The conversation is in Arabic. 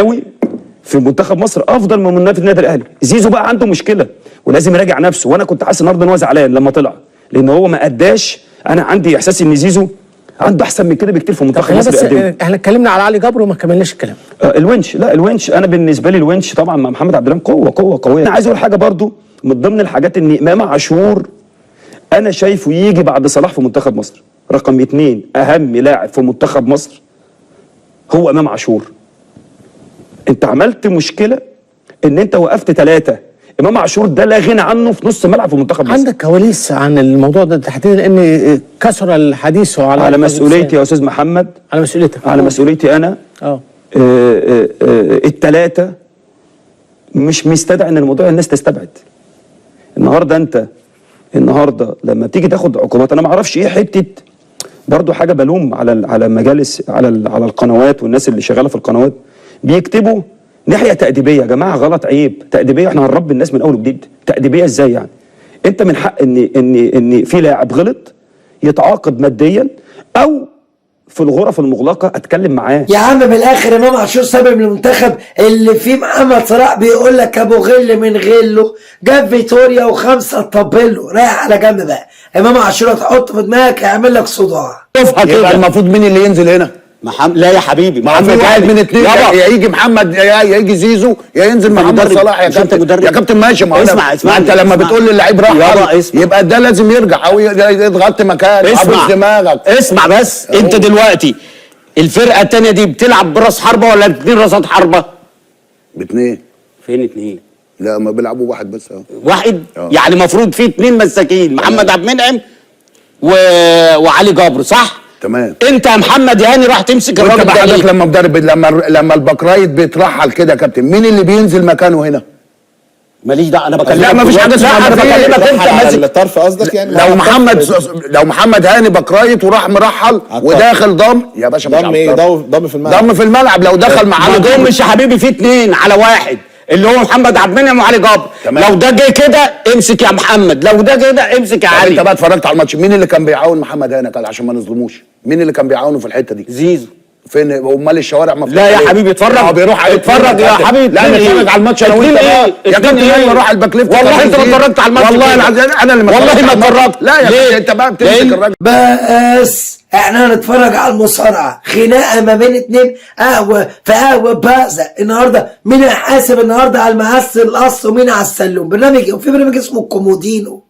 قوي في منتخب مصر افضل من منافس النادي الاهلي. زيزو بقى عنده مشكله ولازم يراجع نفسه، وانا كنت حاسس النهارده ان هو زعلان لما طلع لان هو ما اداش. انا عندي احساس ان زيزو عنده احسن من كده بكتير في منتخب مصر. بس احنا اتكلمنا على علي جبر وما كملناش الكلام. الونش، لا الونش انا بالنسبه لي الونش طبعا مع محمد عبد الرحمن قوه قويه. انا عايز اقول حاجه برضو من ضمن الحاجات ان امام عاشور انا شايفه يجي بعد صلاح في منتخب مصر. رقم 2 اهم لاعب في منتخب مصر هو امام عاشور. انت عملت مشكله ان انت وقفت 3. امام عاشور ده لا غنى عنه في نص ملعب في منتخب مصر. عندك كواليس عن الموضوع ده تحديدا لان كثر الحديث على مسؤوليتي يا استاذ محمد، على مسؤوليتك، على مسؤوليتي انا. ال3 مش مستدعي ان الموضوع الناس تستبعد. النهارده لما تيجي تاخد عقوبات، انا ما اعرفش ايه حته برضو حاجه بلوم على مجالس على القنوات والناس اللي شغاله في القنوات بيكتبوا ناحيه تأديبيه. يا جماعه غلط، عيب. تأديبيه احنا هنربي الناس من اول وجديد. تأديبيه ازاي يعني؟ انت من حق ان في لاعب غلط يتعاقب ماديا او في الغرف المغلقه اتكلم معاه. يا عم بالاخر امام عاشور سابق من المنتخب اللي فيه محمد صلاح بيقول لك ابو غل من غله جاب فيتوريا و5 طبله. رايح على جنب بقى. امام عاشور هتحط في دماغك هيعمل لك صداع. يبقى المفروض مين اللي ينزل هنا؟ لا يا حبيبي، محمد واحد من 2. يا يجي محمد يا يجي زيزو يا ينزل محمد صلاح. يا كابتن يا كابتن ماشي. ما اسمع انت لما بتقول للعيب راح يبقى ده لازم يرجع او يضغط مكان. اسمع دماغك، اسمع بس. انت دلوقتي الفرقه الثانيه دي بتلعب براس حربه ولا 2 راسات حربه؟ ب2. فين 2؟ لا ما بيلعبوا واحد بس. واحد يعني المفروض في 2 مساكين، محمد عبد المنعم وعلي جبر، صح؟ تمام. انت يا محمد هاني راح تمسك الراجل ده ليه؟ لما مدرب لما البكرايت بيترحل كده يا كابتن، مين اللي بينزل مكانه هنا؟ ماليش دعوه. انا بكلمك. لا مفيش حاجه اسمها. انا بكلمك انت ماسك الطرف قصدك يعني. لو محمد هاني بكرايت وراح مرحل وداخل ضم يا باشا. ضم ايه؟ ضم في الملعب. ضم في الملعب لو دخل مع ما ضمش يا حبيبي، في 2 على 1 اللي هو محمد عبد المنعم وعلي جبر. لو ده جه كده امسك يا محمد، لو ده كده امسك يا علي. انت بقى اتفرجت على الماتش، مين اللي كان بيعاون محمد هاني عشان ما نظلموش؟ مين اللي كان بيعاونه في الحته دي؟ زيزو. فين امال الشوارع مفتوحه؟ لا يا حبيبي اتفرج. بيروح اتفرج يا حبيبي. لا نتفرج على الماتش انا وانت بقى يا كابتن. ايوه روح الباك ليفت. والله انت ما اتفرجت على الماتش. والله العظيم انا اللي والله ما اتفرجت. لا يا كابتن انت بقى بتمسك الراجل. بس احنا هنتفرج على المصارعه، خناقه ما بين 2 قهوه في قهوه بازه النهارده. مين هيحاسب النهارده على المقص القص ومين على السلوم؟ في برنامج اسمه الكومودينو.